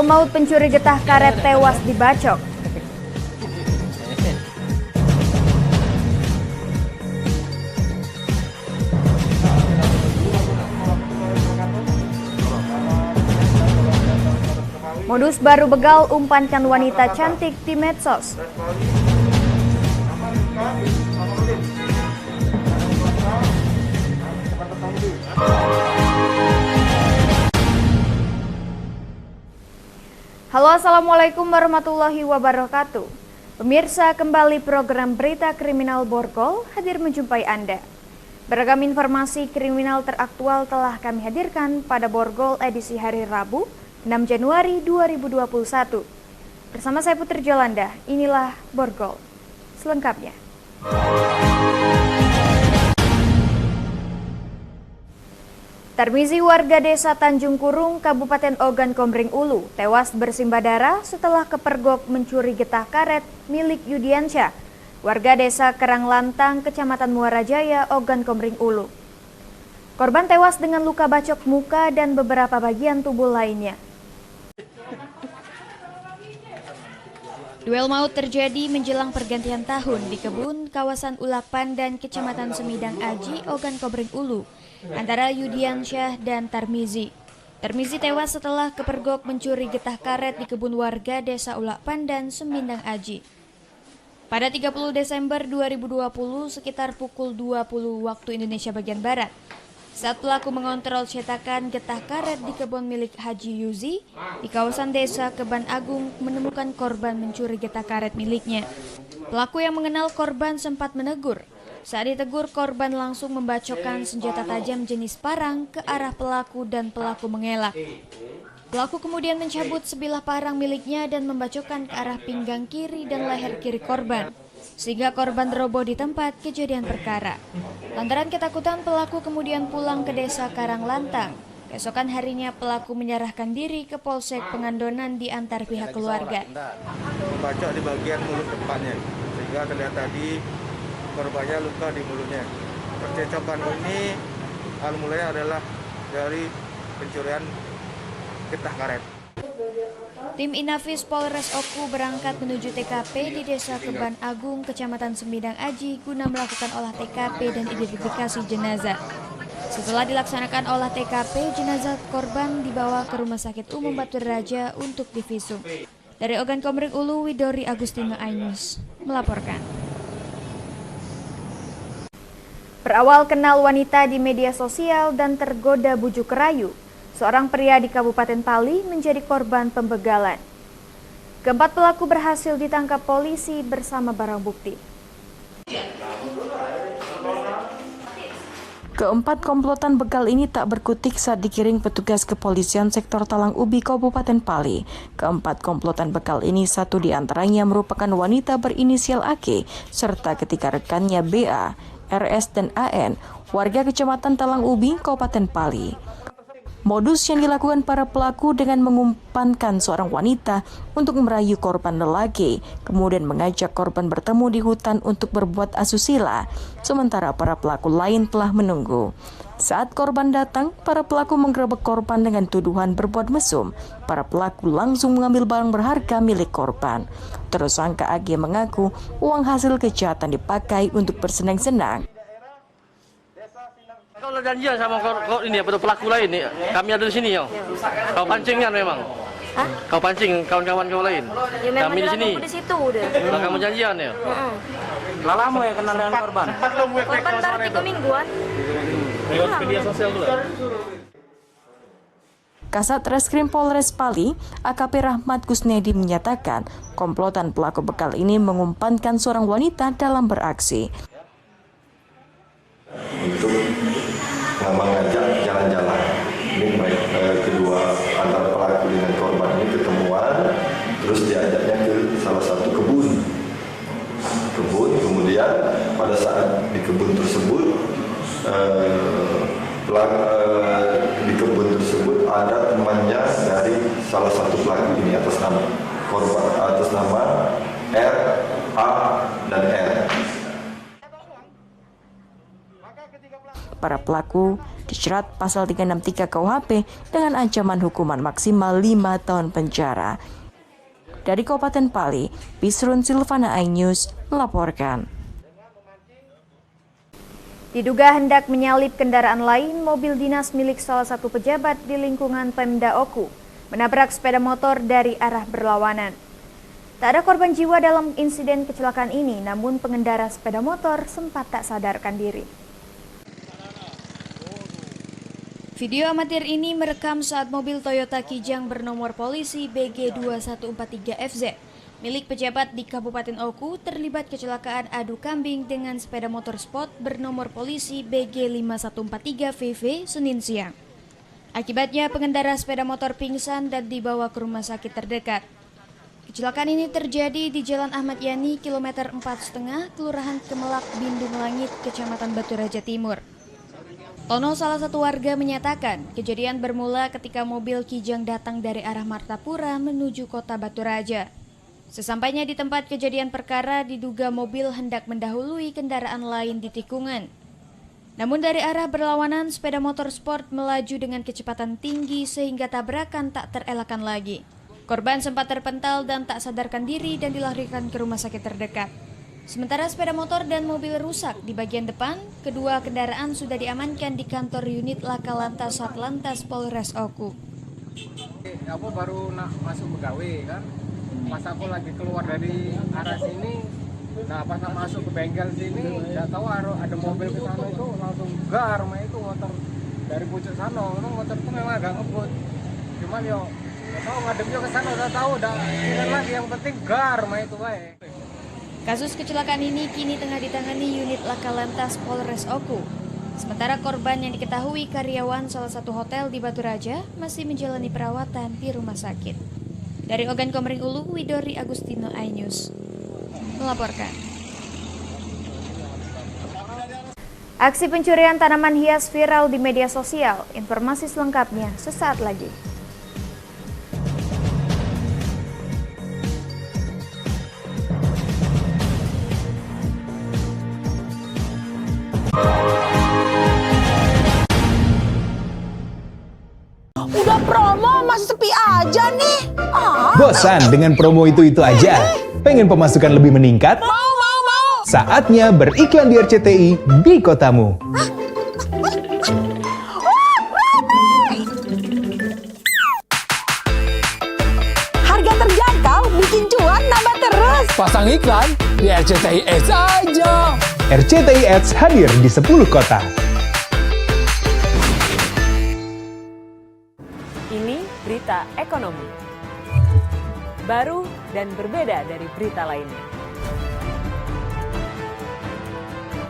Duel maut pencuri getah karet tewas dibacok. Modus baru begal umpankan wanita cantik di medsos. Halo, assalamualaikum warahmatullahi wabarakatuh. Pemirsa, kembali program Berita Kriminal Borgol hadir menjumpai Anda. Beragam informasi kriminal teraktual telah kami hadirkan pada Borgol edisi hari Rabu, 6 Januari 2021. Bersama saya Putri Jolanda, inilah Borgol selengkapnya. Tarmizi, warga desa Tanjung Kurung, Kabupaten Ogan Komering Ulu, tewas bersimbah darah setelah kepergok mencuri getah karet milik Yudiansyah, warga desa Keranglantang, Kecamatan Muara Jaya, Ogan Komering Ulu. Korban tewas dengan luka bacok muka dan beberapa bagian tubuh lainnya. Duel maut terjadi menjelang pergantian tahun di kebun kawasan Ulapan dan Kecamatan Semidang Aji, Ogan Komering Ulu, antara Yudiansyah dan Tarmizi. Tarmizi tewas setelah kepergok mencuri getah karet di kebun warga desa Ulapan dan Semidang Aji. Pada 30 Desember 2020 sekitar pukul 20 waktu Indonesia bagian Barat, saat pelaku mengontrol cetakan getah karet di kebun milik Haji Yuzi di kawasan desa Keban Agung menemukan korban mencuri getah karet miliknya. Pelaku yang mengenal korban sempat menegur. Saat ditegur, korban langsung membacokkan senjata tajam jenis parang ke arah pelaku dan pelaku mengelak. Pelaku kemudian mencabut sebilah parang miliknya dan membacokkan ke arah pinggang kiri dan leher kiri korban, sehingga korban roboh di tempat kejadian perkara. Lantaran ketakutan, pelaku kemudian pulang ke desa Karanglantang. Keesokan harinya pelaku menyerahkan diri ke Polsek Pengandonan di antar pihak keluarga. Membacok di bagian mulut depannya, sehingga terlihat tadi korbannya luka di mulutnya. Percecokan ini awal mulanya adalah dari pencurian getah karet. Tim Inafis Polres Oku berangkat menuju TKP di Desa Keban Agung, Kecamatan Semidang Aji guna melakukan olah TKP dan identifikasi jenazah. Setelah dilaksanakan olah TKP, jenazah korban dibawa ke Rumah Sakit Umum Batu Raja untuk divisum. Dari Ogan Komering Ulu, Widori Agustina Ainus melaporkan. Berawal kenal wanita di media sosial dan tergoda bujuk rayu, seorang pria di Kabupaten Pali menjadi korban pembegalan. Keempat pelaku berhasil ditangkap polisi bersama barang bukti. Keempat komplotan begal ini tak berkutik saat digiring petugas kepolisian sektor Talang Ubi, Kabupaten Pali. Keempat komplotan begal ini, satu di antaranya merupakan wanita berinisial AK, serta ketiga rekannya BA, RS, dan AN, warga Kecamatan Talang Ubi, Kabupaten Pali. Modus yang dilakukan para pelaku dengan mengumpankan seorang wanita untuk merayu korban lelaki, kemudian mengajak korban bertemu di hutan untuk berbuat asusila, sementara para pelaku lain telah menunggu. Saat korban datang, para pelaku menggerebek korban dengan tuduhan berbuat mesum. Para pelaku langsung mengambil barang berharga milik korban. Tersangka AG mengaku uang hasil kejahatan dipakai untuk bersenang-senang. Kau janjian sama kau ini pelaku lain nih. Kami ada di sini ya. Kau pancing kan memang. Hah? Kau pancing kawan-kawan kau lain. Ya, kami di sini. Di situ udah. Lah kamu janjian ya. Lama ya kenal dengan korban. Korban baru 3 mingguan. Lewat media sosial dulu. Kasat Reskrim Polres Pali, AKP Rahmat Kusnedi menyatakan komplotan pelaku begal ini mengumpankan seorang wanita dalam beraksi. Untuk mengajak jalan-jalan. Ini kedua antara pelaku dengan korban ini ketemuan, terus diajaknya ke salah satu kebun. Kemudian pada saat di kebun tersebut, di kebun tersebut ada temannya dari salah satu pelaku ini atas nama korban, atas nama R, A, dan R. Para pelaku dijerat pasal 363 KUHP dengan ancaman hukuman maksimal 5 tahun penjara. Dari Kabupaten Pali, Bisrun Silvana iNews melaporkan. Diduga hendak menyalip kendaraan lain, mobil dinas milik salah satu pejabat di lingkungan Pemda Oku menabrak sepeda motor dari arah berlawanan. Tak ada korban jiwa dalam insiden kecelakaan ini, namun pengendara sepeda motor sempat tak sadarkan diri. Video amatir ini merekam saat mobil Toyota Kijang bernomor polisi BG2143FZ milik pejabat di Kabupaten Oku terlibat kecelakaan adu kambing dengan sepeda motor sport bernomor polisi BG5143VV Senin siang. Akibatnya pengendara sepeda motor pingsan dan dibawa ke rumah sakit terdekat. Kecelakaan ini terjadi di Jalan Ahmad Yani, kilometer 4,5, Kelurahan Kemelak, Bindung Langit, Kecamatan Baturaja Timur. Tono, salah satu warga, menyatakan kejadian bermula ketika mobil Kijang datang dari arah Martapura menuju kota Baturaja. Sesampainya di tempat kejadian perkara, diduga mobil hendak mendahului kendaraan lain di tikungan. Namun dari arah berlawanan, sepeda motor sport melaju dengan kecepatan tinggi sehingga tabrakan tak terelakkan lagi. Korban sempat terpental dan tak sadarkan diri dan dilarikan ke rumah sakit terdekat. Sementara sepeda motor dan mobil rusak di bagian depan, kedua kendaraan sudah diamankan di kantor unit Laka Lantas Satlantas Polres Oku. Aku baru masuk pegawai kan. Pas aku lagi keluar dari arah sini, nah pas masuk ke bengkel sini, nggak tahu ada mobil ke sana itu langsung gar, itu motor dari pucuk sana, motor itu memang agak ngebut. Cuman yo, nggak tahu ngadepnya ke sana, udah tahu, udah ini lagi yang penting gar, itu baik. Kasus kecelakaan ini kini tengah ditangani unit Laka Lantas Polres Oku. Sementara korban yang diketahui karyawan salah satu hotel di Baturaja masih menjalani perawatan di rumah sakit. Dari Ogan Komering Ulu, Widori Agustino iNews melaporkan. Aksi pencurian tanaman hias viral di media sosial. Informasi selengkapnya sesaat lagi. Udah promo masih sepi aja nih. Bosan dengan promo itu aja? Pengen pemasukan lebih meningkat? Mau. Saatnya beriklan di RCTI di kotamu. Harga terjangkau, bikin cuan nambah terus. Pasang iklan di RCTI Ads aja. RCTI Ads hadir di 10 kota. Ini berita ekonomi. Baru dan berbeda dari berita lainnya.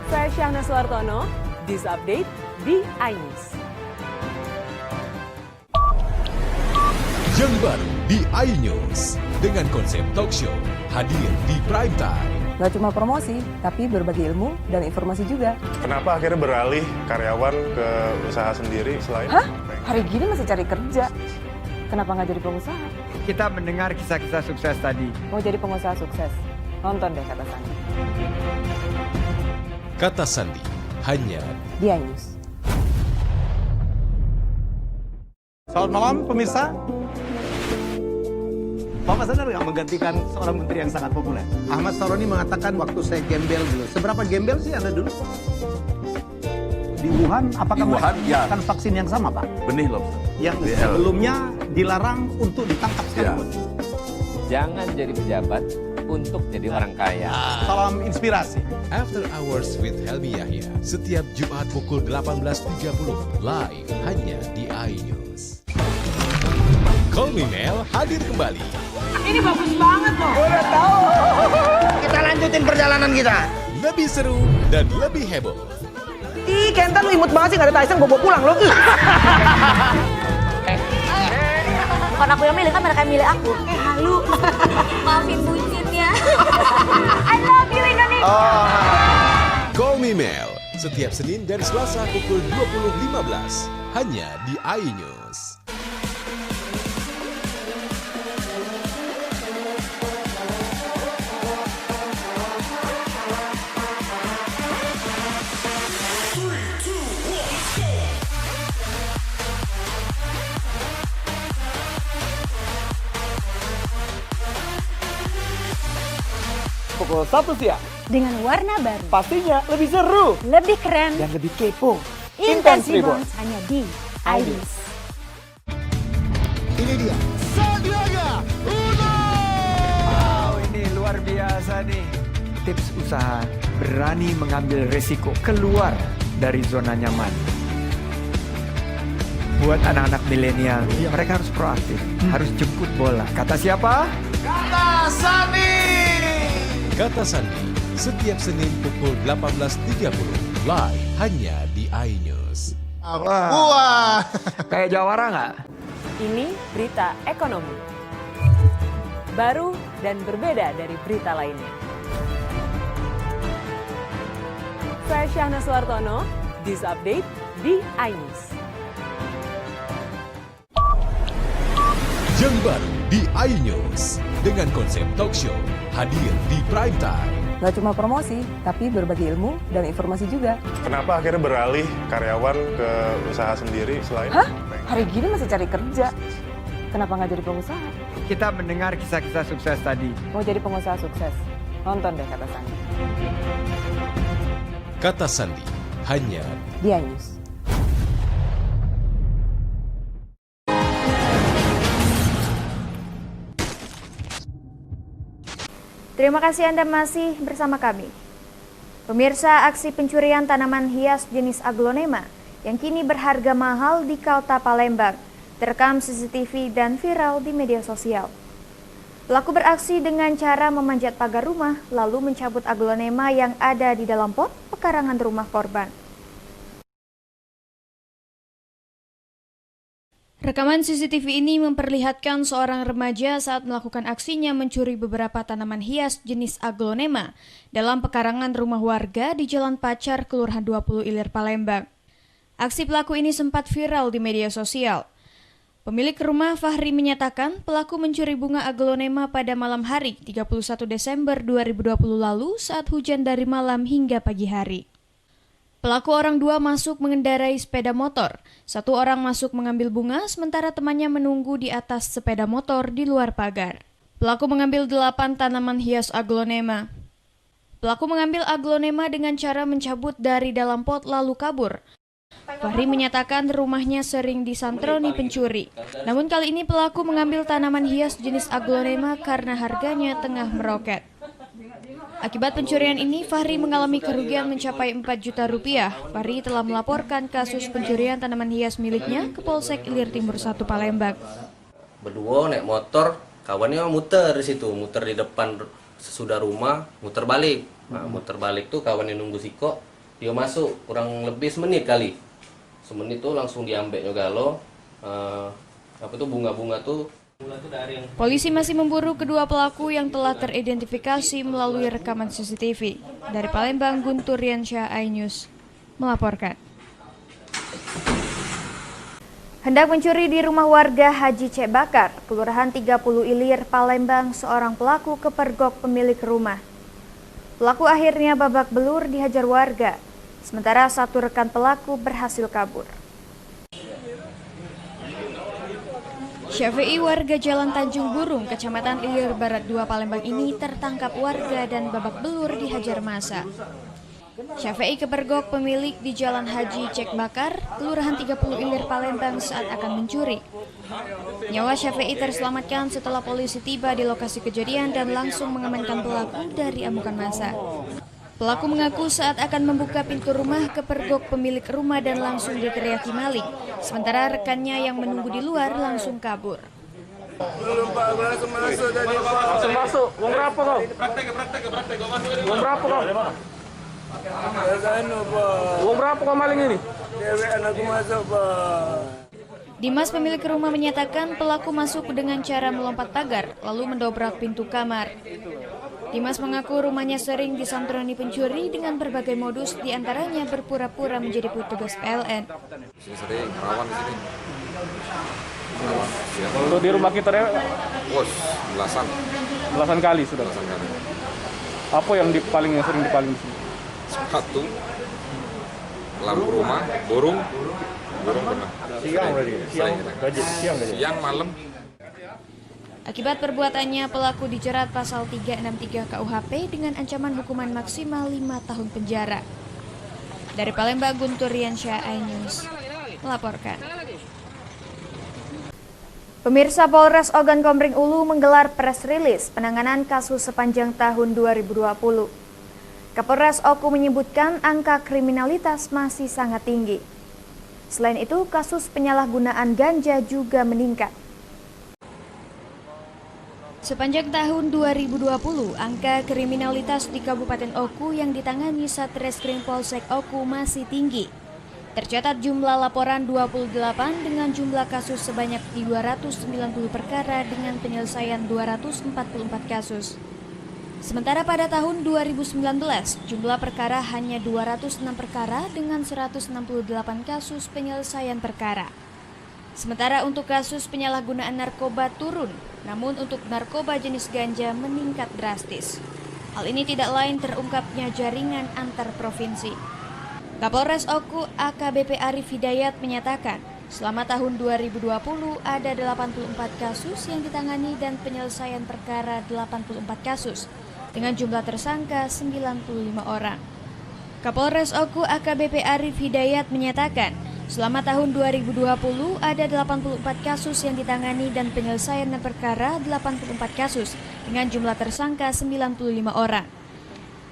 Saya Syahna Suartono, This Update di iNews. Yang baru di iNews dengan konsep talk show hadir di prime time. Gak cuma promosi, tapi berbagi ilmu dan informasi juga. Kenapa akhirnya beralih karyawan ke usaha sendiri selain? Hah? Hari gini masih cari kerja. Kenapa nggak jadi pengusaha? Kita mendengar kisah-kisah sukses tadi. Mau jadi pengusaha sukses? Nonton deh Kata Sandi. Kata Sandi, hanya di iNews. Selamat malam pemirsa. Bapak sadar nggak menggantikan seorang menteri yang sangat populer? Ahmad Saroni mengatakan waktu saya gembel dulu. Seberapa gembel sih Anda dulu? Di Wuhan, apakah menggunakan vaksin yang sama, Pak? Benih loh. Yang sebelumnya dilarang untuk ditangkap sekalipun. Jangan jadi pejabat untuk jadi orang kaya. Salam inspirasi. After Hours with Helmi Yahya setiap Jumat pukul 18.30 live hanya di iNews. Call Me Mel hadir kembali. Ini bagus banget loh. Udah tahu. Kita lanjutin perjalanan kita. Lebih seru dan lebih heboh. Ih, Kentan lu imut banget sih, gak ada Tyson, gue pulang lo. Bukan aku yang milih, kan mereka yang milih aku. Halu. Maafin bucinnya. I love you Indonesia. Call Me Mel setiap Senin dan Selasa pukul 20.15 hanya di iNews. pukul 1 siang. Dengan warna baru. Pastinya lebih seru. Lebih keren. Dan lebih kepo. Intense Reborn hanya di iNews. Ini dia. Sandiaga Uno. Wow, ini luar biasa nih. Tips usaha berani mengambil resiko keluar dari zona nyaman. Buat anak-anak milenial, mereka harus proaktif, harus jemput bola. Kata siapa? Kata Sandi. Kata Sandi, setiap Senin pukul 18.30 live hanya di iNews. Wah, kayak jawara nggak? Ini berita ekonomi. Baru dan berbeda dari berita lainnya. Saya Syahna Suartono, This Update di iNews. Yang baru di iNews dengan konsep talk show hadir di prime time. Gak cuma promosi, tapi berbagi ilmu dan informasi juga. Kenapa akhirnya beralih karyawan ke usaha sendiri selain? Hah? Hari gini masih cari kerja. Kenapa nggak jadi pengusaha? Kita mendengar kisah-kisah sukses tadi. Mau jadi pengusaha sukses? Nonton deh Kata Sandi. Kata Sandi, hanya di iNews. Terima kasih Anda masih bersama kami. Pemirsa, aksi pencurian tanaman hias jenis aglonema yang kini berharga mahal di Kota Palembang terekam CCTV dan viral di media sosial. Pelaku beraksi dengan cara memanjat pagar rumah lalu mencabut aglonema yang ada di dalam pot pekarangan rumah korban. Rekaman CCTV ini memperlihatkan seorang remaja saat melakukan aksinya mencuri beberapa tanaman hias jenis aglonema dalam pekarangan rumah warga di Jalan Pacar, Kelurahan 20 Ilir, Palembang. Aksi pelaku ini sempat viral di media sosial. Pemilik rumah Fahri menyatakan pelaku mencuri bunga aglonema pada malam hari 31 Desember 2020 lalu saat hujan dari malam hingga pagi hari. Pelaku orang dua masuk mengendarai sepeda motor. Satu orang masuk mengambil bunga, sementara temannya menunggu di atas sepeda motor di luar pagar. Pelaku mengambil 8 tanaman hias aglonema. Pelaku mengambil aglonema dengan cara mencabut dari dalam pot lalu kabur. Fahri menyatakan rumahnya sering disantroni pencuri. Namun kali ini pelaku mengambil tanaman hias jenis aglonema karena harganya tengah meroket. Akibat pencurian ini, Fahri mengalami kerugian mencapai 4 juta rupiah. Fahri telah melaporkan kasus pencurian tanaman hias miliknya ke Polsek Ilir Timur 1 Palembang. Berdua naik motor, kawannya muter di situ, muter di depan sesudah rumah, muter balik. Nah, muter balik tuh kawannya nunggu siko, dia masuk kurang lebih semenit kali. Semenit tuh langsung diambil nyogalo, bunga-bunga tuh. Polisi masih memburu kedua pelaku yang telah teridentifikasi melalui rekaman CCTV. Dari Palembang, Guntur Riansyah, iNews melaporkan. Hendak mencuri di rumah warga Haji Cek Bakar, Kelurahan 30 Ilir, Palembang, seorang pelaku kepergok pemilik rumah. Pelaku akhirnya babak belur dihajar warga, sementara satu rekan pelaku berhasil kabur. Syafi'i, warga Jalan Tanjung Burung, Kecamatan Ilir Barat 2 Palembang ini tertangkap warga dan babak belur dihajar massa. Syafi'i kepergok pemilik di Jalan Haji Cek Bakar, Kelurahan 30 Ilir, Palembang saat akan mencuri. Nyawa Syafi'i terselamatkan setelah polisi tiba di lokasi kejadian dan langsung mengamankan pelaku dari amukan massa. Pelaku mengaku saat akan membuka pintu rumah kepergok pemilik rumah dan langsung diteriaki maling. Sementara rekannya yang menunggu di luar langsung kabur. Langsung masuk. Uang berapa kau? Uang berapa kau? Uang berapa kau maling ini? Dimas, pemilik rumah, menyatakan pelaku masuk dengan cara melompat pagar lalu mendobrak pintu kamar. Dimas mengaku rumahnya sering disantroni pencuri dengan berbagai modus, diantaranya berpura-pura menjadi petugas PLN. Sering rawan di sini. Untuk di rumah kita ya? Belasan kali sudah. Belasan kali. Apa yang sering dipaling di sini? Sepatu, lampu rumah, burung pernah. Siang berarti. Siang malam. Akibat perbuatannya, pelaku dijerat pasal 363 KUHP dengan ancaman hukuman maksimal 5 tahun penjara. Dari Palembang, Guntur Riansyah, iNews melaporkan. Pemirsa, Polres Ogan Komering Ulu menggelar press release penanganan kasus sepanjang tahun 2020. Kapolres Oku menyebutkan angka kriminalitas masih sangat tinggi. Selain itu, kasus penyalahgunaan ganja juga meningkat. Sepanjang tahun 2020, angka kriminalitas di Kabupaten Oku yang ditangani Satreskrim Polsek Oku masih tinggi. Tercatat jumlah laporan 28 dengan jumlah kasus sebanyak 290 perkara dengan penyelesaian 244 kasus. Sementara pada tahun 2019, jumlah perkara hanya 206 perkara dengan 168 kasus penyelesaian perkara. Sementara untuk kasus penyalahgunaan narkoba turun, namun untuk narkoba jenis ganja meningkat drastis. Hal ini tidak lain terungkapnya jaringan antar provinsi. Kapolres Oku AKBP Arif Hidayat menyatakan, selama tahun 2020 ada 84 kasus yang ditangani dan penyelesaian perkara 84 kasus, dengan jumlah tersangka 95 orang. Kapolres Oku AKBP Arif Hidayat menyatakan, selama tahun 2020 ada 84 kasus yang ditangani dan penyelesaian perkara 84 kasus dengan jumlah tersangka 95 orang.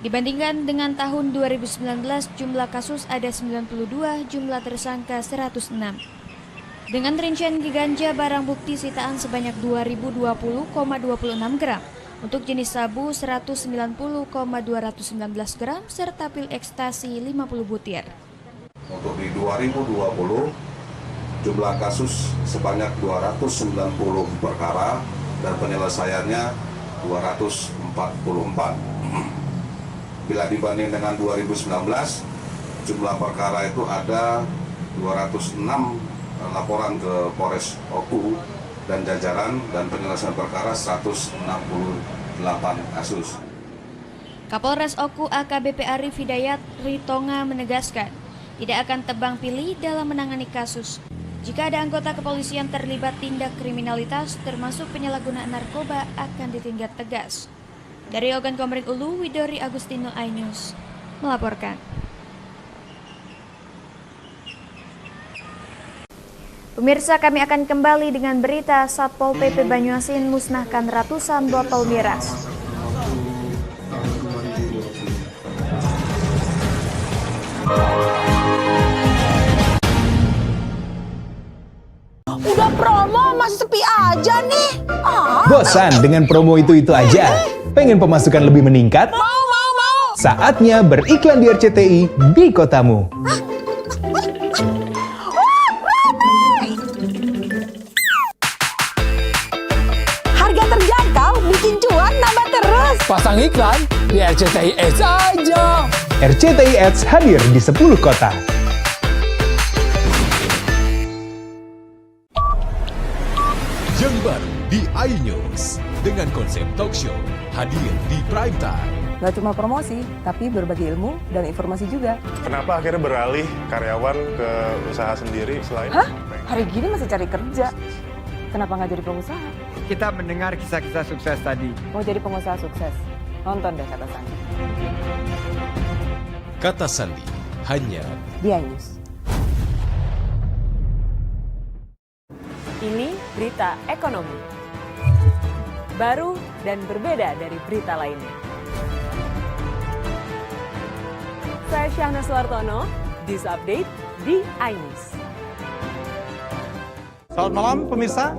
Dibandingkan dengan tahun 2019, jumlah kasus ada 92, jumlah tersangka 106. Dengan rincian ganja barang bukti sitaan sebanyak 2020,26 gram, untuk jenis sabu 190,219 gram, serta pil ekstasi 50 butir. Untuk di 2020, jumlah kasus sebanyak 290 perkara dan penyelesaiannya 244. Bila dibanding dengan 2019, jumlah perkara itu ada 206 laporan ke Polres Oku dan jajaran dan penyelesaian perkara 168 kasus. Kapolres Oku AKBP Arif Hidayat Ritonga menegaskan, tidak akan tebang pilih dalam menangani kasus. Jika ada anggota kepolisian terlibat tindak kriminalitas termasuk penyalahgunaan narkoba akan ditindak tegas. Dari Ogan Komering Ulu, Widori Agustino, iNews melaporkan. Pemirsa, kami akan kembali dengan berita Satpol PP Banyuasin musnahkan ratusan botol miras. Udah promo masih sepi aja nih. Bosan dengan promo itu aja? Pengen pemasukan lebih meningkat? Mau. Saatnya beriklan di RCTI di kotamu. Harga terjangkau, bikin cuan nambah terus. Pasang iklan di RCTI Ads aja. RCTI Ads hadir di 10 kota. Yang baru di iNews dengan konsep talk show hadir di prime time. Gak cuma promosi, tapi berbagi ilmu dan informasi juga. Kenapa akhirnya beralih karyawan ke usaha sendiri selain? Hah? Hari gini masih cari kerja. Kenapa nggak jadi pengusaha? Kita mendengar kisah-kisah sukses tadi. Mau jadi pengusaha sukses? Nonton deh Kata Sandi. Kata Sandi hanya di iNews. Ini berita ekonomi. Baru dan berbeda dari berita lainnya. Saya Syahna Suartono, News Update di iNews. Selamat malam pemirsa.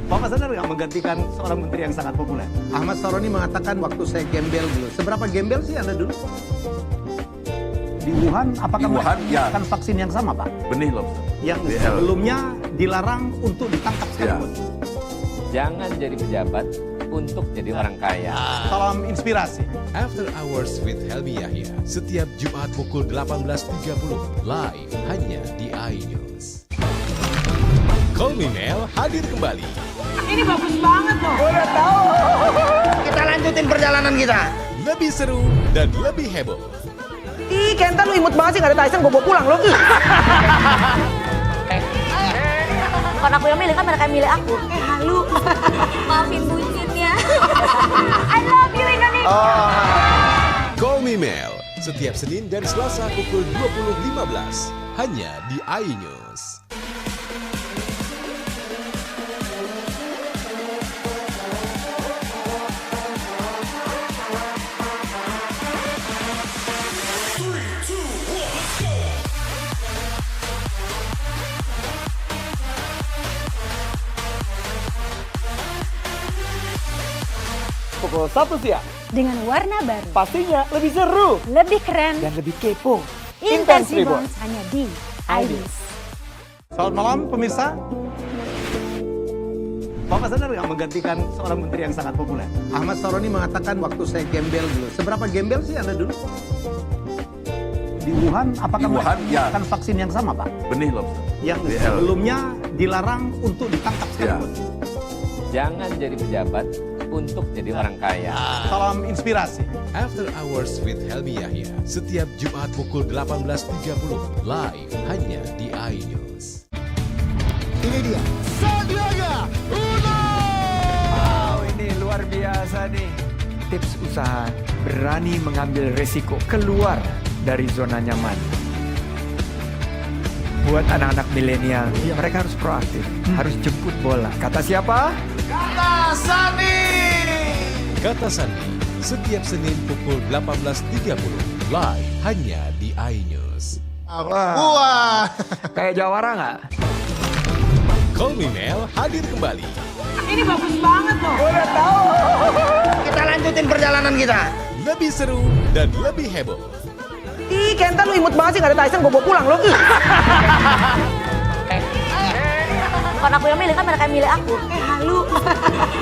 Bapak sadar nggak menggantikan seorang menteri yang sangat populer? Ahmad Saroni mengatakan waktu saya gembel dulu. Seberapa gembel sih Anda dulu? Di Wuhan, apakah menggunakan vaksin yang sama, Pak? Benih loh. Yang sebelumnya dilarang untuk ditangkap sekalipun. Jangan jadi pejabat untuk jadi orang kaya. Salam inspirasi. After Hours with Helmi Yahya setiap Jumat pukul 18.30 live hanya di iNews. Call Me Mel hadir kembali. Ini bagus banget loh. Udah tahu. Kita lanjutin perjalanan kita. Lebih seru dan lebih heboh. Ih, Kenta lu imut banget sih, gak ada Tyson, gue bawa pulang lo. Bukan aku yang milih, kan mereka yang milih aku. Halu. Maafin bucinnya. I love you Indonesia. Call Me Mel, setiap Senin dan Selasa pukul 20.15 hanya di iNews. Pukul 1 siang. Dengan warna baru, Pastinya lebih seru lebih keren, dan lebih kepo. Intense Intense Reborn hanya di iNews. Selamat malam pemirsa. Bapak sadar nggak menggantikan seorang menteri yang sangat populer? Ahmad Saroni mengatakan waktu saya gembel dulu. Seberapa gembel sih Anda dulu? Di Wuhan, apakah menggunakan vaksin yang sama, Pak? Benih lobster. Yang sebelumnya dilarang untuk ditangkap sekarang. Jangan jadi pejabat untuk jadi orang kaya. Salam inspirasi. After Hours with Helmi Yahya, setiap Jumat pukul 18.30 live hanya di iNews. Ini dia, Sandiaga Uno. Wow, ini luar biasa nih. Tips usaha, berani mengambil resiko, keluar dari zona nyaman. Buat anak-anak milenial, mereka harus proaktif, harus jemput bola. Kata siapa? Kata Sandi. Kata Sandi, setiap Senin pukul 18.30 live hanya di iNews. Wah, kayak jawara nggak? Call Me Mel hadir kembali. Ini bagus banget loh. Udah tahu. Kita lanjutin perjalanan kita. Lebih seru dan lebih heboh. Ih, Kenta lu imut banget sih, gak ada Tyson, gue bawa pulang lo. Bukan aku yang milih, kan mereka yang milih aku. Halu.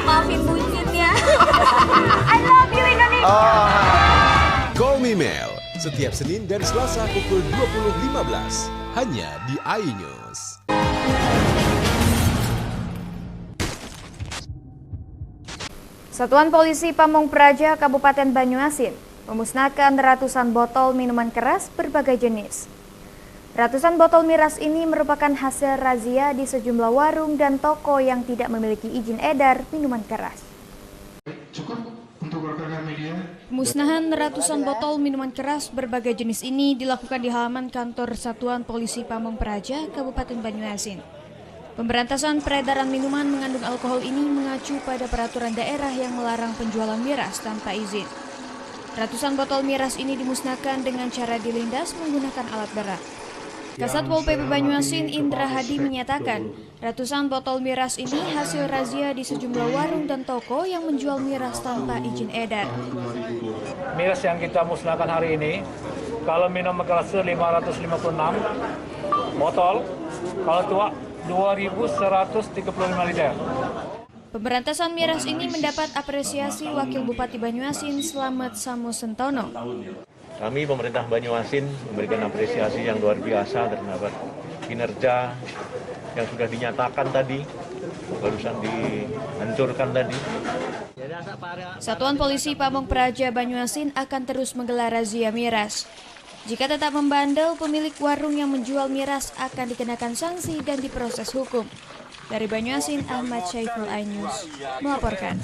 Maafin bucinnya. I love you Indonesia. Call Me Mel, setiap Senin dan Selasa pukul 20.15 hanya di iNews. Satuan Polisi Pamong Praja Kabupaten Banyuasin memusnahkan ratusan botol minuman keras berbagai jenis. Ratusan botol miras ini merupakan hasil razia di sejumlah warung dan toko yang tidak memiliki izin edar minuman keras. Pemusnahan ratusan botol minuman keras berbagai jenis ini dilakukan di halaman kantor Satuan Polisi Pamong Praja Kabupaten Banyuasin. Pemberantasan peredaran minuman mengandung alkohol ini mengacu pada peraturan daerah yang melarang penjualan miras tanpa izin. Ratusan botol miras ini dimusnahkan dengan cara dilindas menggunakan alat berat. Kasat Pol PP Banyuasin Indra Hadi menyatakan, ratusan botol miras ini hasil razia di sejumlah warung dan toko yang menjual miras tanpa izin edar. Miras yang kita musnahkan hari ini, kalau minuman keras 556 botol, kalau tua 2.135 liter. Pemberantasan miras ini mendapat apresiasi Wakil Bupati Banyuasin Slamet Samusentono. Kami pemerintah Banyuasin memberikan apresiasi yang luar biasa terhadap kinerja yang sudah dinyatakan tadi, barusan dihancurkan tadi. Satuan Polisi Pamong Praja Banyuasin akan terus menggelar razia miras. Jika tetap membandel, pemilik warung yang menjual miras akan dikenakan sanksi dan diproses hukum. Dari Banyuasin, Ahmad Syaiful iNews melaporkan.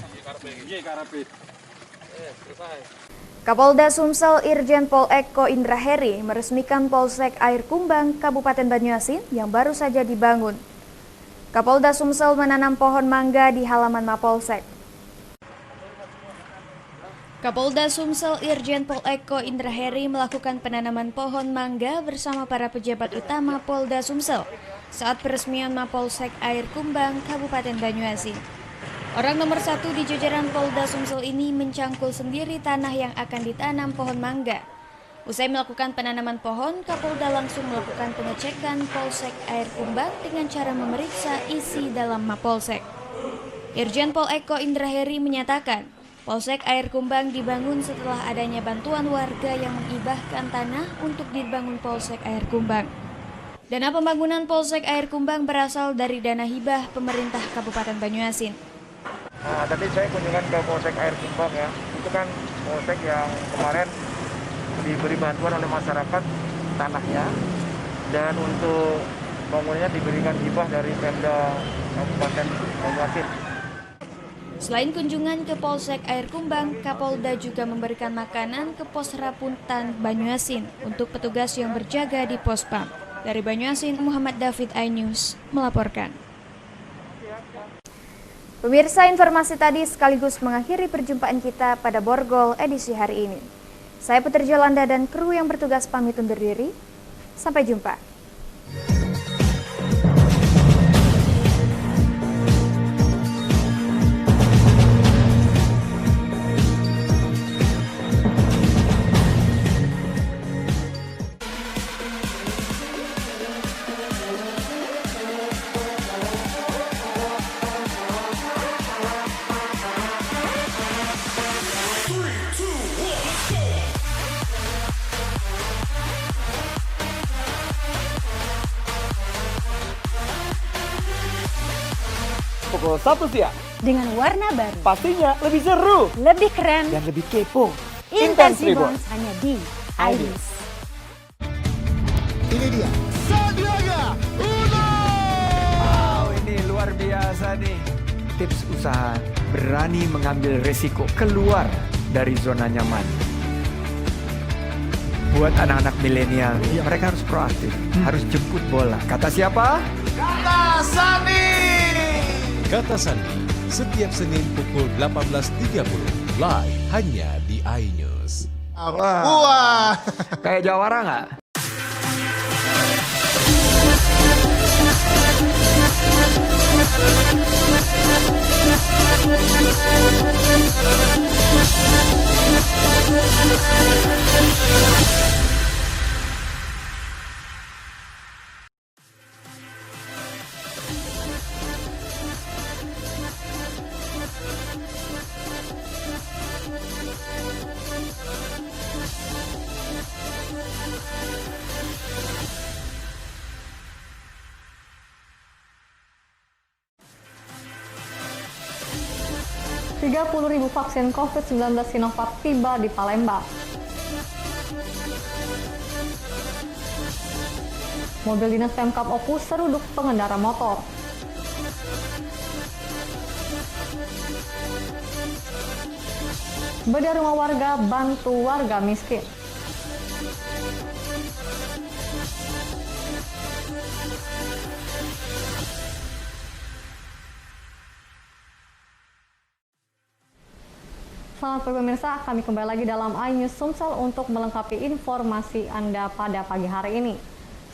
Kapolda Sumsel Irjen Pol Eko Indraheri meresmikan Polsek Air Kumbang, Kabupaten Banyuasin yang baru saja dibangun. Kapolda Sumsel menanam pohon mangga di halaman Mapolsek. Kapolda Sumsel Irjen Pol Eko Indraheri melakukan penanaman pohon mangga bersama para pejabat utama Polda Sumsel saat peresmian Mapolsek Air Kumbang, Kabupaten Banyuasin. Orang nomor 1 di jajaran Polda Sumsel ini mencangkul sendiri tanah yang akan ditanam pohon mangga. Usai melakukan penanaman pohon, Kapolda langsung melakukan pengecekan Polsek Air Kumbang dengan cara memeriksa isi dalam Mapolsek. Irjen Pol Eko Indraheri menyatakan, Polsek Air Kumbang dibangun setelah adanya bantuan warga yang mengibahkan tanah untuk dibangun Polsek Air Kumbang. Dana pembangunan Polsek Air Kumbang berasal dari dana hibah pemerintah Kabupaten Banyuasin. Nah, tadi saya kunjungan ke Polsek Air Kumbang ya. Itu kan Polsek yang kemarin diberi bantuan oleh masyarakat tanahnya. Dan untuk kemudian diberikan hibah dari Pemda Kabupaten Banyuasin. Selain kunjungan ke Polsek Air Kumbang, Kapolda juga memberikan makanan ke Pos Rapuntan Banyuasin untuk petugas yang berjaga di Pospam. Dari Banyuasin, Muhammad David, iNews melaporkan. Pemirsa, informasi tadi sekaligus mengakhiri perjumpaan kita pada Borgol edisi hari ini. Saya Putri Jolanda dan kru yang bertugas pamit undur diri. Sampai jumpa. Pukul 1 siang. Dengan warna baru. Pastinya lebih seru. Lebih keren. Dan lebih kepo. Intense Reborn hanya di iNews. Ini dia. Sandiaga Uno. Wow, ini luar biasa nih. Tips usaha berani mengambil resiko keluar dari zona nyaman. Buat anak-anak milenial, mereka harus proaktif, harus jemput bola. Kata siapa? Kata Sandi. Kata Sandi, setiap Senin pukul 18.30, live hanya di iNews. Wah, kayak jawara nggak? Ribu vaksin COVID-19 Sinovac tiba di Palembang. Mobil dinas Pemkab Oku seruduk pengendara motor. Bedah rumah warga bantu warga miskin. Selamat pagi pemirsa, kami kembali lagi dalam iNews Sumsel untuk melengkapi informasi Anda pada pagi hari ini.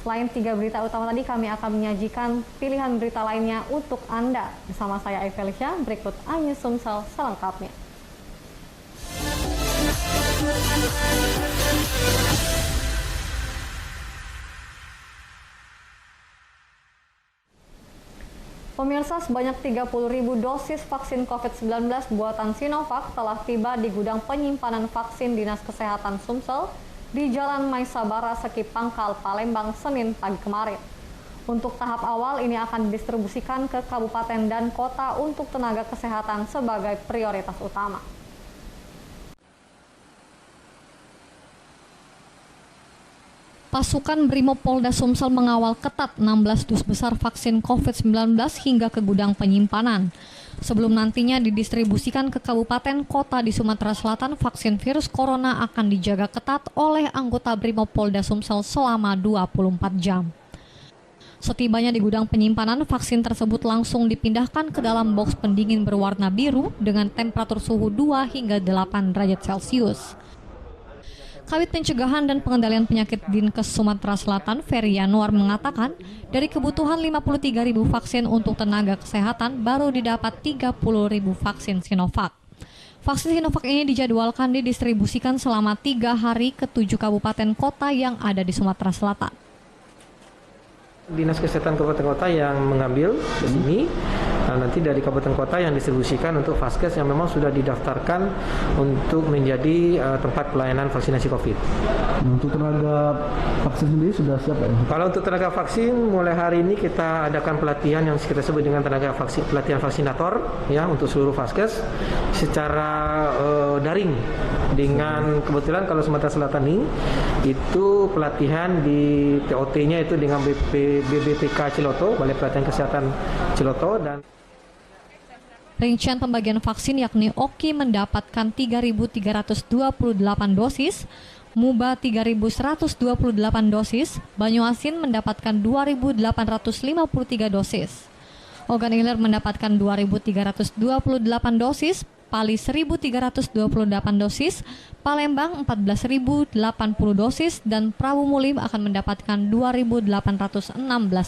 Selain 3 berita utama tadi, kami akan menyajikan pilihan berita lainnya untuk Anda. Bersama saya Felicia, berikut iNews Sumsel selengkapnya. Pemirsa, sebanyak 30.000 dosis vaksin COVID-19 buatan Sinovac telah tiba di gudang penyimpanan vaksin Dinas Kesehatan Sumsel di Jalan Maisabara, Seki Pangkal, Palembang, Senin pagi kemarin. Untuk tahap awal ini akan didistribusikan ke kabupaten dan kota untuk tenaga kesehatan sebagai prioritas utama. Pasukan Brimob Polda Sumsel mengawal ketat 16 dus besar vaksin COVID-19 hingga ke gudang penyimpanan. Sebelum nantinya didistribusikan ke kabupaten kota di Sumatera Selatan, vaksin virus corona akan dijaga ketat oleh anggota Brimob Polda Sumsel selama 24 jam. Setibanya di gudang penyimpanan, vaksin tersebut langsung dipindahkan ke dalam box pendingin berwarna biru dengan temperatur suhu 2 hingga 8 derajat Celcius. Kabid Pencegahan dan Pengendalian Penyakit Dinkes Sumatera Selatan, Ferry Yanuar, mengatakan dari kebutuhan 53.000 vaksin untuk tenaga kesehatan baru didapat 30.000 vaksin Sinovac. Vaksin Sinovac ini dijadwalkan didistribusikan selama 3 hari ke 7 kabupaten kota yang ada di Sumatera Selatan. Dinas Kesehatan Kabupaten Kota yang mengambil ke sini, nanti dari kabupaten kota yang distribusikan untuk vaskes yang memang sudah didaftarkan untuk menjadi tempat pelayanan vaksinasi COVID. Untuk tenaga vaksin sendiri sudah siap ya? Kalau untuk tenaga vaksin, mulai hari ini kita adakan pelatihan yang kita sebut dengan tenaga vaksin, pelatihan vaksinator ya untuk seluruh vaskes secara daring. dengan kebetulan kalau Sumatera Selatan ini itu pelatihan di TOT-nya itu dengan BPPK Ciloto, Balai Pelatihan Kesehatan Ciloto. Dan rincian pembagian vaksin yakni Oki mendapatkan 3.328 dosis, Muba 3.128 dosis, Banyuasin mendapatkan 2.853 dosis. Ogan Ilir mendapatkan 2.328 dosis, Pali 1.328 dosis, Palembang 14.080 dosis, dan Prabu Muli akan mendapatkan 2.816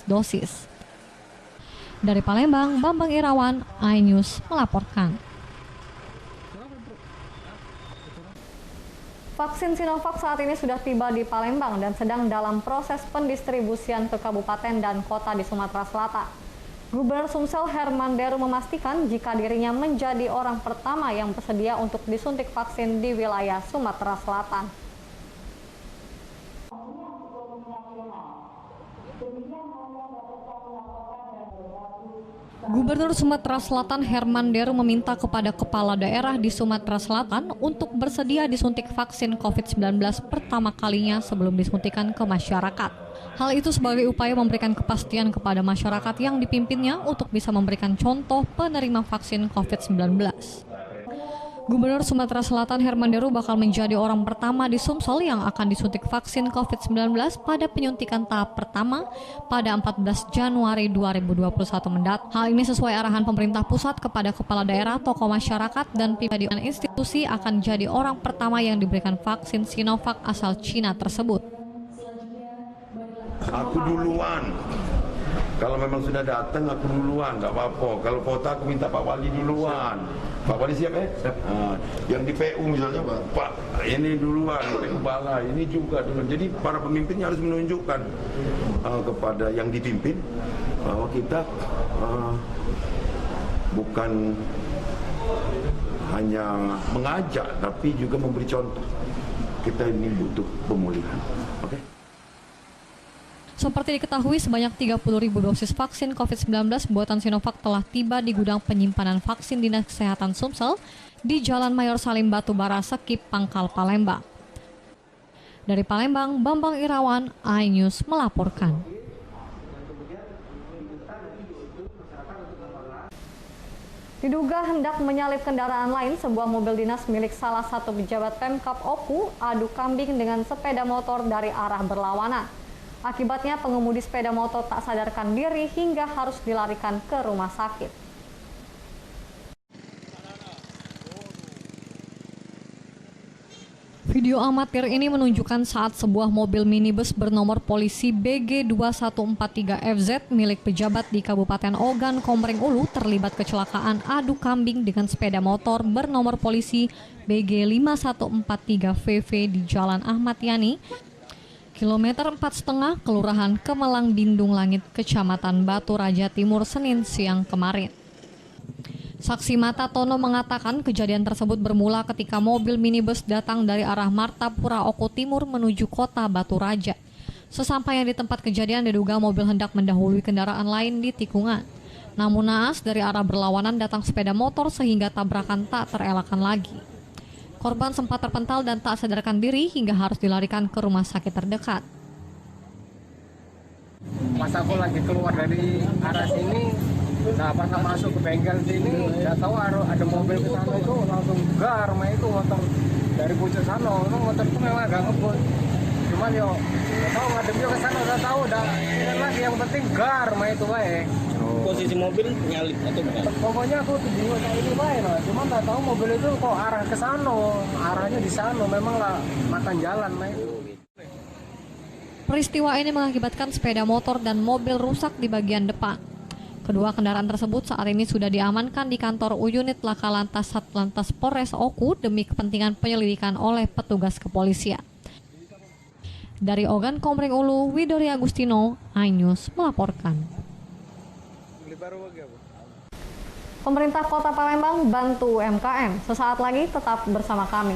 dosis. Dari Palembang, Bambang Irawan, iNews melaporkan. Vaksin Sinovac saat ini sudah tiba di Palembang dan sedang dalam proses pendistribusian ke kabupaten dan kota di Sumatera Selatan. Gubernur Sumsel Herman Deru memastikan jika dirinya menjadi orang pertama yang bersedia untuk disuntik vaksin di wilayah Sumatera Selatan. Gubernur Sumatera Selatan Herman Deru meminta kepada kepala daerah di Sumatera Selatan untuk bersedia disuntik vaksin COVID-19 pertama kalinya sebelum disuntikan ke masyarakat. Hal itu sebagai upaya memberikan kepastian kepada masyarakat yang dipimpinnya untuk bisa memberikan contoh penerima vaksin COVID-19. Gubernur Sumatera Selatan Herman Deru bakal menjadi orang pertama di Sumsel yang akan disuntik vaksin COVID-19 pada penyuntikan tahap pertama pada 14 Januari 2021 mendatang. Hal ini sesuai arahan pemerintah pusat kepada kepala daerah, tokoh masyarakat, dan pimpinan institusi akan jadi orang pertama yang diberikan vaksin Sinovac asal Cina tersebut. Aku duluan. Kalau memang sudah datang aku duluan, nggak apa-apa. Kalau kota aku minta Pak Wali duluan. Pak Wali siap ya? Yang di PU misalnya, Pak ini duluan, PU Balai ini juga duluan. Jadi para pemimpinnya harus menunjukkan kepada yang dipimpin bahwa kita bukan hanya mengajak, tapi juga memberi contoh. Kita ini butuh pemulihan. Oke? Seperti diketahui, sebanyak 30.000 dosis vaksin COVID-19 buatan Sinovac telah tiba di gudang penyimpanan vaksin Dinas Kesehatan Sumsel di Jalan Mayor Salim Batubara, Sekip, Pangkal, Palembang. Dari Palembang, Bambang Irawan, iNews melaporkan. Diduga hendak menyalip kendaraan lain, sebuah mobil dinas milik salah satu pejabat Pemkab Oku adu kambing dengan sepeda motor dari arah berlawanan. Akibatnya pengemudi sepeda motor tak sadarkan diri hingga harus dilarikan ke rumah sakit. Video amatir ini menunjukkan saat sebuah mobil minibus bernomor polisi BG2143FZ milik pejabat di Kabupaten Ogan Komering Ulu terlibat kecelakaan adu kambing dengan sepeda motor bernomor polisi BG5143VV di Jalan Ahmad Yani, Kilometer 4,5, Kelurahan Kemelang Bindung Langit, Kecamatan Batu Raja Timur, Senin siang kemarin. Saksi mata Tono mengatakan kejadian tersebut bermula ketika mobil minibus datang dari arah Martapura Oku Timur menuju kota Batu Raja. Sesampainya di tempat kejadian diduga mobil hendak mendahului kendaraan lain di tikungan. Namun naas dari arah berlawanan datang sepeda motor sehingga tabrakan tak terelakkan lagi. Korban sempat terpental dan tak sadarkan diri hingga harus dilarikan ke rumah sakit terdekat. Pas aku lagi keluar dari arah sini, nah pas masuk ke bengkel sini, nggak tahu ada mobil ke sana itu langsung gar, itu motor dari pucuk sana, motor itu memang agak ngebut. Cuman yo, nggak tahu ngadepnya ke sana, nggak tahu, udah lagi yang penting gar, itu baik. Posisi mobil nyalip atau bukan? Pokoknya aku bingung kayak ini baik lah, cuman nggak tahu mobil itu kok arah ke sana, arahnya di sana, memang lah makan jalan itu. Peristiwa ini mengakibatkan sepeda motor dan mobil rusak di bagian depan. Kedua kendaraan tersebut saat ini sudah diamankan di kantor Unit Laka Lantas Satlantas Polres Oku demi kepentingan penyelidikan oleh petugas kepolisian. Dari Ogan Komering Ulu, Widori Agustino, iNews melaporkan. Pemerintah Kota Palembang bantu UMKM. Sesaat lagi tetap bersama kami.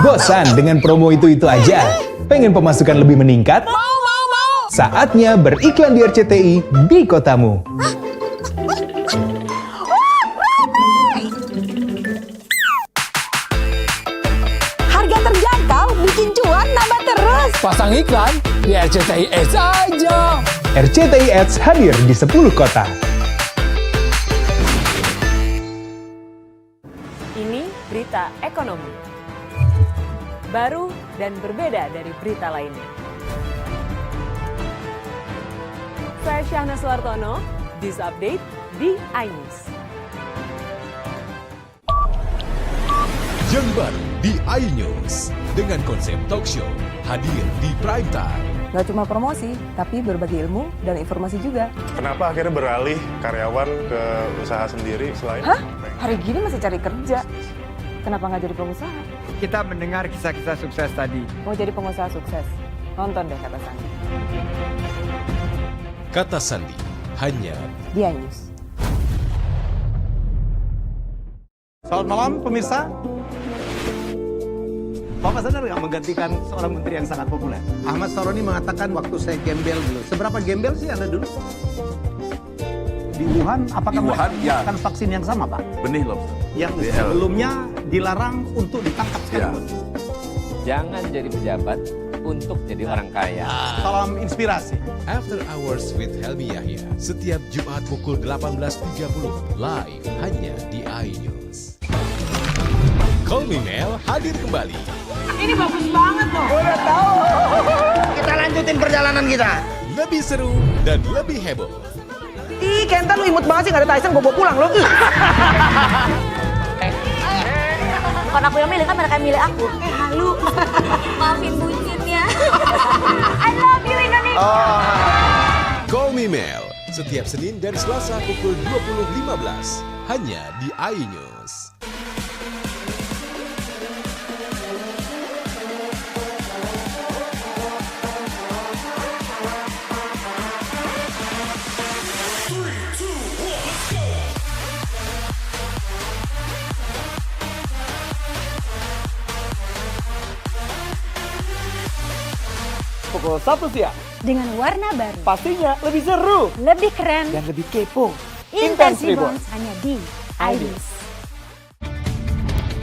Bosan dengan promo itu-itu aja? Pengen pemasukan lebih meningkat? Saatnya beriklan di RCTI di kotamu. Harga terjangkau, bikin cuan nambah terus. Pasang iklan di RCTI Ads aja. RCTI Ads hadir di 10 kota. Ini berita ekonomi. Baru dan berbeda dari berita lainnya. Saya Syahna Suartono, This Update di iNews. Yang baru di iNews dengan konsep talk show hadir di prime time. Gak cuma promosi, tapi berbagi ilmu dan informasi juga. Kenapa akhirnya beralih karyawan ke usaha sendiri selain? Hah? Hari gini masih cari kerja. Kenapa nggak jadi pengusaha? Kita mendengar kisah-kisah sukses tadi. Mau jadi pengusaha sukses? Nonton deh Kata Sandi. Kata Sandi hanya di iNews. Selamat malam pemirsa. Bapak sadar nggak menggantikan seorang menteri yang sangat populer? Ahmad Saroni mengatakan waktu saya gembel dulu. Seberapa gembel sih Anda dulu? Di Wuhan, apakah menggunakan vaksin yang sama, Pak? Benih loh. Yang sebelumnya dilarang untuk ditangkap sekali. Jangan jadi pejabat untuk jadi orang kaya. Salam inspirasi. After Hours with Helmi Yahya setiap Jumat pukul 18.30 live hanya di iNews. Call Me Mel hadir kembali. Ini bagus banget loh. Udah tahu. Kita lanjutin perjalanan kita. Lebih seru dan lebih heboh. Ih, Kenta lu imut banget sih, gak ada Tyson, gue bawa pulang lo. Bukan aku yang milih, kan mereka yang milih aku. Halu. Maafin bucinnya. I love you Indonesia. Call Me Mel setiap Senin dan Selasa pukul 20.15 hanya di iNews. Pukul 1 siang. Dengan warna baru. Pastinya lebih seru. Lebih keren. Dan lebih kepo. Intense Reborns hanya di iNews.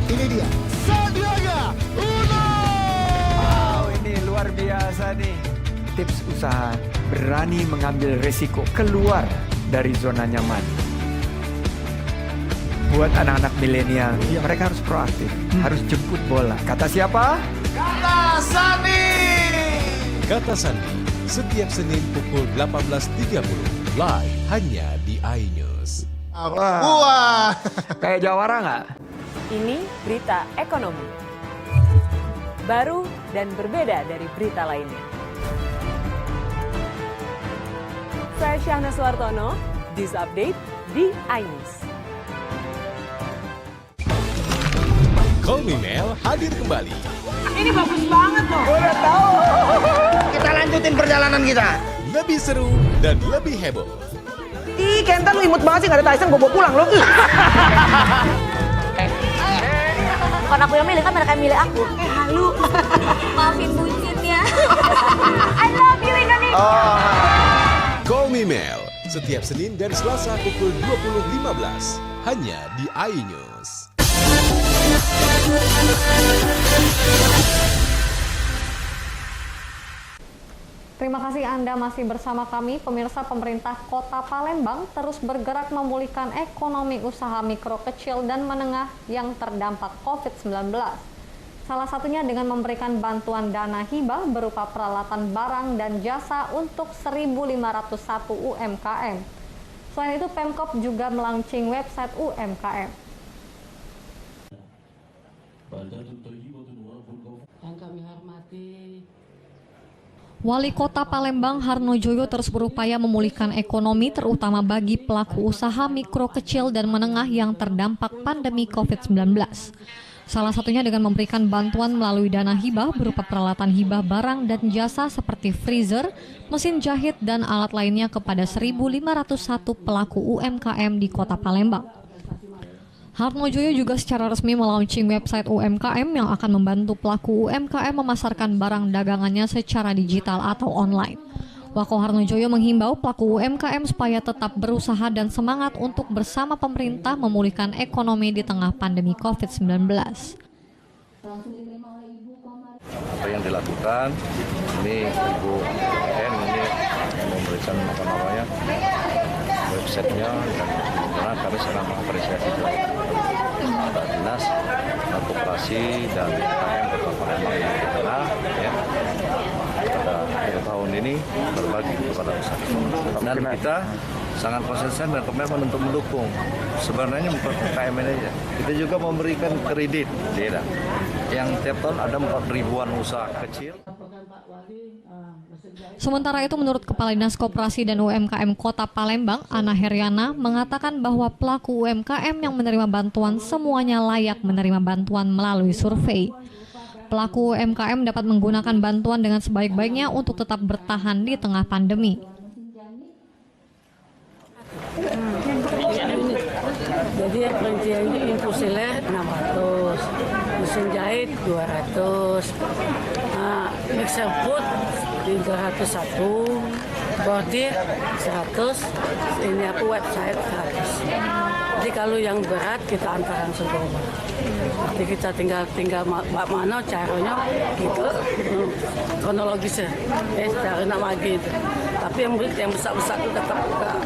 Ini dia. Sandiaga Uno. Wow, ini luar biasa nih. Tips usaha, berani mengambil resiko, keluar dari zona nyaman. Buat anak-anak milenial, mereka harus proaktif, harus jemput bola. Kata siapa? Kata Sandi. Kata Sandi setiap Senin pukul 18.30 live hanya di iNews. Wah. Kayak jawara nggak? Ini berita ekonomi. Baru dan berbeda dari berita lainnya. Saya Syahna Suartono, This Update di iNews. Call Me Mel hadir kembali. Ini bagus banget loh. Udah tahu. Kita lanjutin perjalanan kita. Lebih seru dan lebih heboh. Ih, Kenta lu imut banget sih, gak ada Tyson, gue bawa pulang lo. Bukan aku yang milih, kan mereka yang milih aku. Halu. Maafin bucinnya. I love you Indonesia. Call Me Mel setiap Senin dan Selasa pukul 20.15 hanya di iNews. Terima kasih Anda masih bersama kami. Pemirsa, pemerintah Kota Palembang terus bergerak memulihkan ekonomi usaha mikro, kecil, dan menengah yang terdampak COVID-19. Salah satunya dengan memberikan bantuan dana hibah berupa peralatan barang dan jasa untuk 1.501 UMKM. Selain itu, Pemkop juga melaunching website UMKM. Yang kami hormati Wali Kota Palembang Harno Joyo terus berupaya memulihkan ekonomi terutama bagi pelaku usaha mikro, kecil, dan menengah yang terdampak pandemi COVID-19. Salah satunya dengan memberikan bantuan melalui dana hibah berupa peralatan hibah barang dan jasa seperti freezer, mesin jahit, dan alat lainnya kepada 1.501 pelaku UMKM di Kota Palembang. Hartmojoyo juga secara resmi melaunching website UMKM yang akan membantu pelaku UMKM memasarkan barang dagangannya secara digital atau online. Wako Hartmojoyo menghimbau pelaku UMKM supaya tetap berusaha dan semangat untuk bersama pemerintah memulihkan ekonomi di tengah pandemi COVID-19. Apa yang dilakukan ini Ibu N ini memberikan websitenya dan karena kami sangat mengapresiasi juga Pak Dinas Koperasi dan UMKM Kota Palembang yang di tengah ya pada akhir tahun ini berbagi kepada masyarakat dan kita sangat konsisten dan komitmen untuk mendukung sebenarnya UMKM ini aja. Kita juga memberikan kredit daerah yang tiap tahun ada 4.000-an usaha kecil. Sementara itu menurut Kepala Dinas Koperasi dan UMKM Kota Palembang, Ana Heriana, mengatakan bahwa pelaku UMKM yang menerima bantuan semuanya layak menerima bantuan melalui survei. Pelaku UMKM dapat menggunakan bantuan dengan sebaik-baiknya untuk tetap bertahan di tengah pandemi. Jadi rinciannya infusiler 600, mesin jahit 200, mixer food 301, bordir 100, ini aku website 100. Jadi kalau yang berat kita antarkan semua. Jadi kita tinggal mana caranya gitu, kronologisnya, cara nak bagi itu. Tapi yang besar-besar itu tetap akan kita.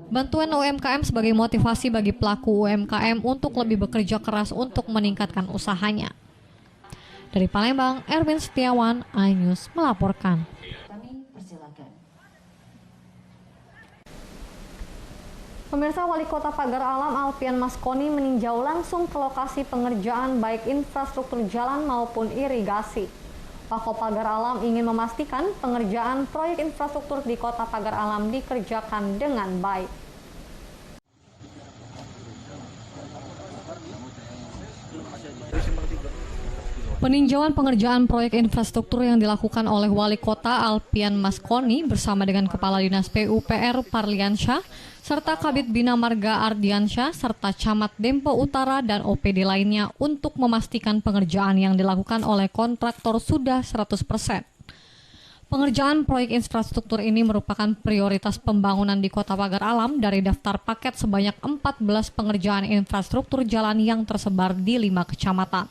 Bantuan UMKM sebagai motivasi bagi pelaku UMKM untuk lebih bekerja keras untuk meningkatkan usahanya. Dari Palembang, Erwin Setiawan, iNews melaporkan. Pemirsa, Wali Kota Pagar Alam Alfian Maskoni meninjau langsung ke lokasi pengerjaan baik infrastruktur jalan maupun irigasi. Wako Pagar Alam ingin memastikan pengerjaan proyek infrastruktur di Kota Pagar Alam dikerjakan dengan baik. Peninjauan pengerjaan proyek infrastruktur yang dilakukan oleh Wali Kota Alfian Maskoni bersama dengan Kepala Dinas PUPR Parliansyah serta Kabid Bina Marga Ardiansyah serta Camat Dempo Utara dan OPD lainnya untuk memastikan pengerjaan yang dilakukan oleh kontraktor sudah 100%. Pengerjaan proyek infrastruktur ini merupakan prioritas pembangunan di Kota Pagar Alam dari daftar paket sebanyak 14 pengerjaan infrastruktur jalan yang tersebar di 5 kecamatan.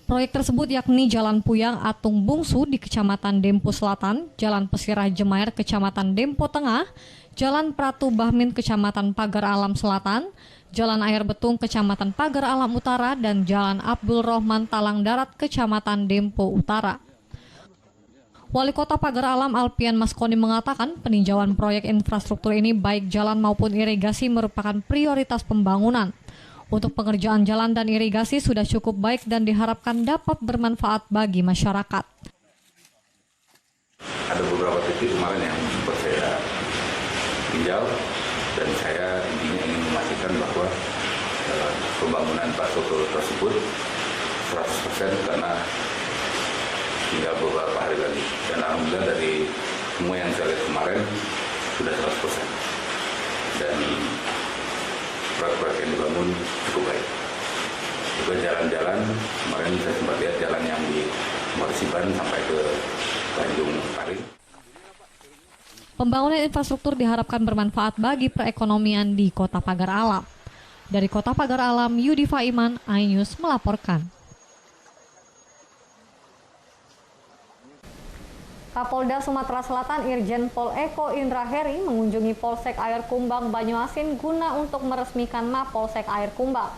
Proyek tersebut yakni Jalan Puyang Atung Bungsu di Kecamatan Dempo Selatan, Jalan Pesirah Jemaer Kecamatan Dempo Tengah, Jalan Pratu Bahmin Kecamatan Pagar Alam Selatan, Jalan Air Betung Kecamatan Pagar Alam Utara, dan Jalan Abdul Rohman Talang Darat Kecamatan Dempo Utara. Wali Kota Pagar Alam Alfian Maskoni mengatakan peninjauan proyek infrastruktur ini baik jalan maupun irigasi merupakan prioritas pembangunan. Untuk pengerjaan jalan dan irigasi sudah cukup baik dan diharapkan dapat bermanfaat bagi masyarakat. Ada beberapa titik kemarin yang sempat saya tinjau dan saya intinya ingin memastikan bahwa pembangunan infrastruktur tersebut 100% karena tinggal beberapa hari lagi. Dan alhamdulillah dari semua yang saya lihat kemarin sudah 100%. Dan proyek-proyek yang dibangun cukup baik. Juga jalan-jalan, kemarin saya sempat lihat jalan yang di Morsiban sampai ke Tanjung Paring. Pembangunan infrastruktur diharapkan bermanfaat bagi perekonomian di Kota Pagar Alam. Dari Kota Pagar Alam, Yudi Faiman, iNews melaporkan. Kapolda Sumatera Selatan Irjen Pol Eko Indra Heri mengunjungi Polsek Air Kumbang Banyuasin guna untuk meresmikan Mapolsek Air Kumbang.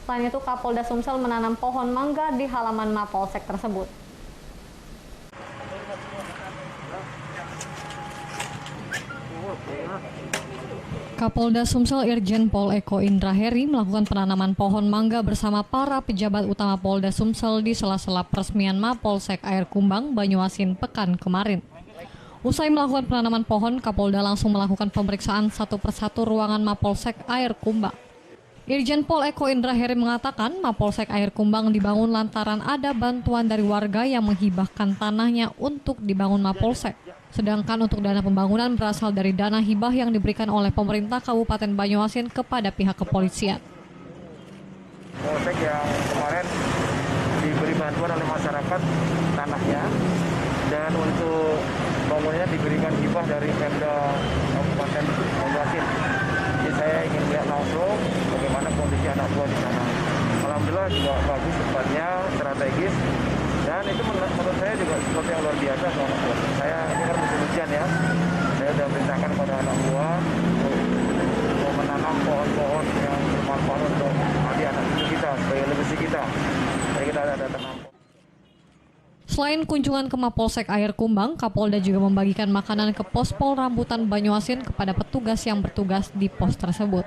Selain itu, Kapolda Sumsel menanam pohon mangga di halaman Mapolsek tersebut. Kapolda Sumsel Irjen Pol Eko Indra Heri melakukan penanaman pohon mangga bersama para pejabat utama Polda Sumsel di sela-sela peresmian Mapolsek Air Kumbang Banyuasin pekan kemarin. Usai melakukan penanaman pohon, Kapolda langsung melakukan pemeriksaan satu persatu ruangan Mapolsek Air Kumbang. Irjen Pol Eko Indra Heri mengatakan Mapolsek Air Kumbang dibangun lantaran ada bantuan dari warga yang menghibahkan tanahnya untuk dibangun Mapolsek. Sedangkan untuk dana pembangunan berasal dari dana hibah yang diberikan oleh pemerintah Kabupaten Banyuasin kepada pihak kepolisian. Polsek yang kemarin diberi bantuan oleh masyarakat tanahnya, dan untuk bangunannya diberikan hibah dari Pemda Kabupaten Banyuasin. Jadi saya ingin lihat langsung bagaimana kondisi anak buah di sana. Alhamdulillah juga bagus, tempatnya strategis, dan itu menurut saya juga sesuatu yang luar biasa untuk anak buah. Saya ini kan musim hujan ya, saya sudah perintahkan pada anak buah untuk menanam pohon-pohon yang bermanfaat untuk nanti anak cucu kita, sebagai legasi kita. Jadi kita ada tanam. Selain kunjungan ke Mapolsek Air Kumbang, Kapolda juga membagikan makanan ke Pospol Rambutan Banyuasin kepada petugas yang bertugas di pos tersebut.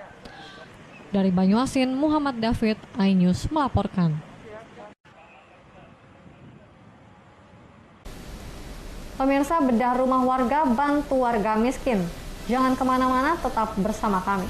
Dari Banyuasin, Muhammad David, iNews melaporkan. Pemirsa, bedah rumah warga, bantu warga miskin. Jangan kemana-mana, tetap bersama kami.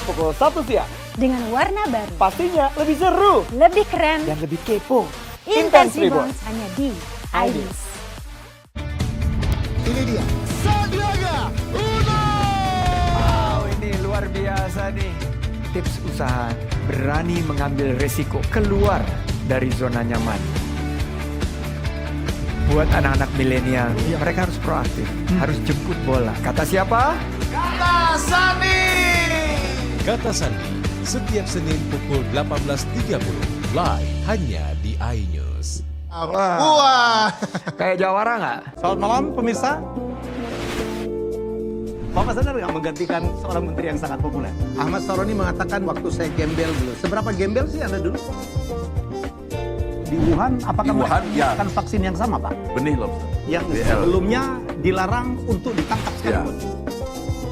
Pukul 1 siang. Dengan warna baru. Pastinya lebih seru. Lebih keren. Dan lebih kepo. Intense Reborns hanya di iNews. Ini dia. Sandiaga Uno! Wow, ini luar biasa nih. Tips usaha, berani mengambil resiko, keluar dari zona nyaman. Buat anak-anak milenial, mereka harus proaktif, harus jemput bola. Kata siapa? Kata Sandi! Kata Sandi, setiap Senin pukul 18.30, live hanya di iNews. Wah. Kayak jawara nggak? Selamat malam pemirsa. Bapak sadar nggak menggantikan seorang menteri yang sangat populer? Ahmad Saroni mengatakan waktu saya gembel dulu. Seberapa gembel sih Anda dulu? Di Wuhan, apakah menggunakan vaksin yang sama, Pak? Benih loh. Yang sebelumnya dilarang untuk ditangkap sekarang.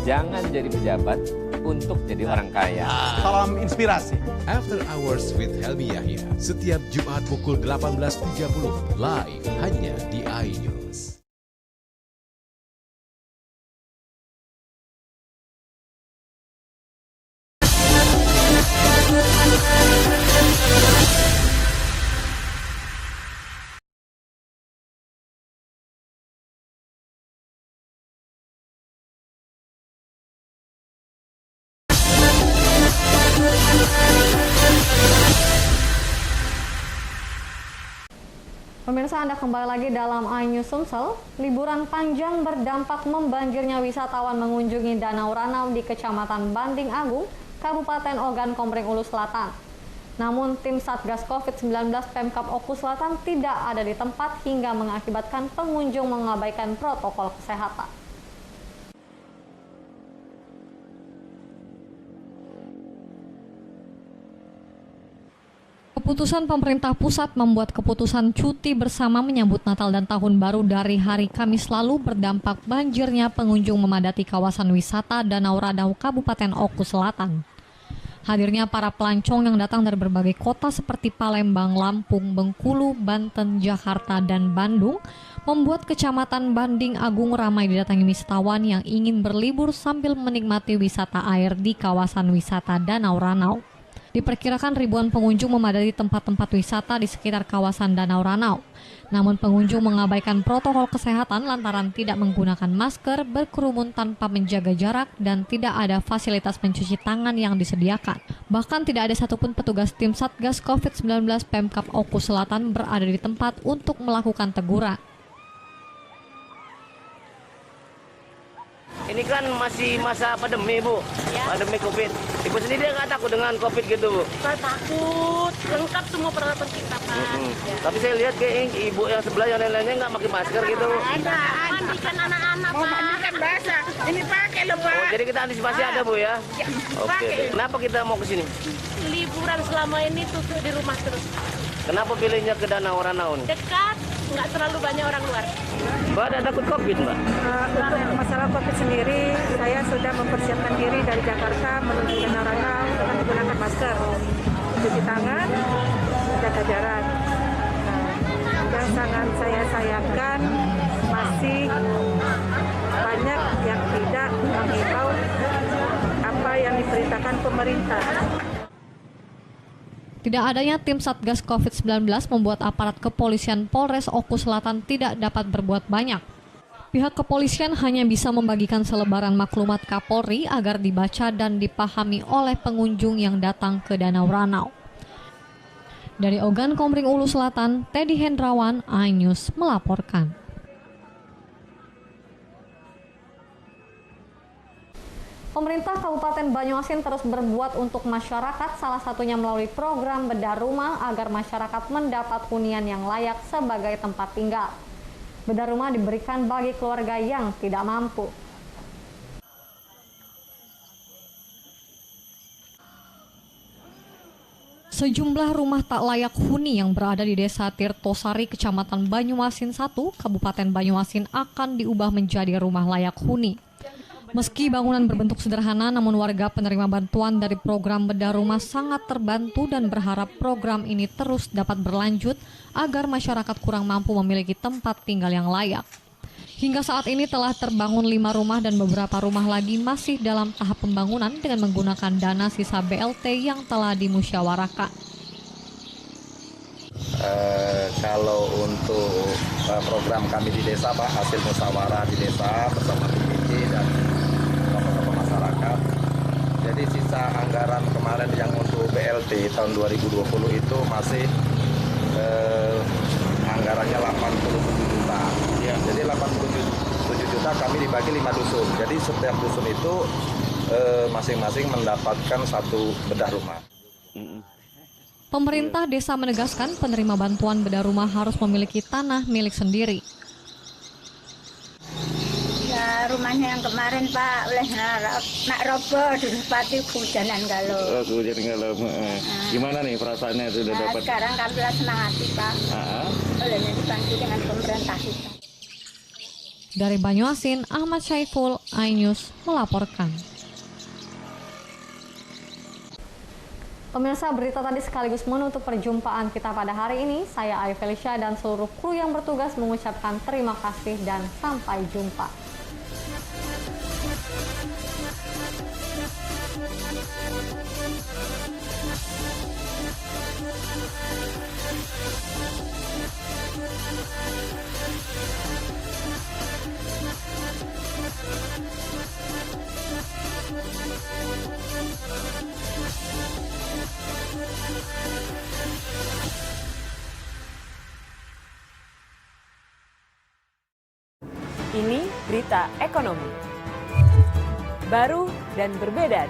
Jangan jadi pejabat untuk jadi orang kaya. Salam inspirasi. After Hours with Helmi Yahya, setiap Jumat pukul 18.30, live hanya di iNews. Pemirsa, Anda kembali lagi dalam iNews Sumsel. Liburan panjang berdampak membanjirnya wisatawan mengunjungi Danau Ranau di Kecamatan Banding Agung, Kabupaten Ogan Komering Ulu Selatan. Namun tim Satgas COVID-19 Pemkab Oku Selatan tidak ada di tempat hingga mengakibatkan pengunjung mengabaikan protokol kesehatan. Keputusan pemerintah pusat membuat keputusan cuti bersama menyambut Natal dan Tahun Baru dari hari Kamis lalu berdampak banjirnya pengunjung memadati kawasan wisata Danau Ranau Kabupaten Oku Selatan. Hadirnya para pelancong yang datang dari berbagai kota seperti Palembang, Lampung, Bengkulu, Banten, Jakarta, dan Bandung membuat Kecamatan Banding Agung ramai didatangi wisatawan yang ingin berlibur sambil menikmati wisata air di kawasan wisata Danau Ranau. Diperkirakan ribuan pengunjung memadati tempat-tempat wisata di sekitar kawasan Danau Ranau. Namun pengunjung mengabaikan protokol kesehatan lantaran tidak menggunakan masker, berkerumun tanpa menjaga jarak, dan tidak ada fasilitas mencuci tangan yang disediakan. Bahkan tidak ada satupun petugas tim Satgas COVID-19 Pemkab Oku Selatan berada di tempat untuk melakukan teguran. ini kan masih masa pandemi, Bu. Ya. Pandemi COVID. Ibu sendiri nggak takut dengan COVID gitu, Bu? Nggak takut, lengkap semua peralatan kita, Pak. Ya. Tapi saya lihat kayak ibu yang sebelah yang lain-lainnya nggak pakai masker gitu. Ada. Mandikan anak-anak, Pak. Mandikan basah. Ini pakai loh, Pak. Oh, jadi kita antisipasi ada, Bu ya? Ya, Oke. pakai. Kenapa kita mau ke sini? Liburan selama ini tutup di rumah terus. Kenapa pilihnya ke Danau Ranau? Dekat, nggak terlalu banyak orang luar. Mbak ada takut COVID, Mbak? Untuk masalah COVID sendiri, saya sudah mempersiapkan diri dari Jakarta menuju Danau Ranau dengan menggunakan masker, cuci tangan, jaga jarak. Yang sangat saya sayangkan masih banyak yang tidak menghimbau apa yang diberitakan pemerintah. Tidak adanya tim Satgas COVID-19 membuat aparat kepolisian Polres Oku Selatan tidak dapat berbuat banyak. Pihak kepolisian hanya bisa membagikan selebaran maklumat Kapolri agar dibaca dan dipahami oleh pengunjung yang datang ke Danau Ranau. Dari Ogan Komering Ulu Selatan, Teddy Hendrawan, iNews melaporkan. Pemerintah Kabupaten Banyuasin terus berbuat untuk masyarakat, salah satunya melalui program bedah rumah agar masyarakat mendapat hunian yang layak sebagai tempat tinggal. Bedah rumah diberikan bagi keluarga yang tidak mampu. Sejumlah rumah tak layak huni yang berada di Desa Tirtosari, Kecamatan Banyuasin 1, Kabupaten Banyuasin akan diubah menjadi rumah layak huni. Meski bangunan berbentuk sederhana, namun warga penerima bantuan dari program bedah rumah sangat terbantu dan berharap program ini terus dapat berlanjut agar masyarakat kurang mampu memiliki tempat tinggal yang layak. Hingga saat ini telah terbangun 5 rumah dan beberapa rumah lagi masih dalam tahap pembangunan dengan menggunakan dana sisa BLT yang telah dimusyawarahkan. Kalau untuk program kami di desa, Pak, hasil musyawarah di desa bersama PBJ dan tokoh-tokoh masyarakat. Jadi sisa anggaran kemarin yang untuk BLT tahun 2020 itu masih anggarannya 87 juta. Ya. Jadi 87 juta kami dibagi 5 dusun. Jadi setiap dusun itu masing-masing mendapatkan 1 bedah rumah. Pemerintah desa menegaskan penerima bantuan bedah rumah harus memiliki tanah milik sendiri. Ya, rumahnya yang kemarin, Pak, oleh nak roboh di Bupati hujanan kalau. Oh, hujan kalau. Gimana nih perasaannya sudah dapat? Sekarang kami senang hati, Pak. Oleh dibantu dengan pemerintah kita. Dari Banyuasin, Ahmad Syaiful, iNews melaporkan. Pemirsa, berita tadi sekaligus menutup perjumpaan kita pada hari ini. Saya Ayu Felicia dan seluruh kru yang bertugas mengucapkan terima kasih dan sampai jumpa. Ini berita ekonomi. Baru dan berbeda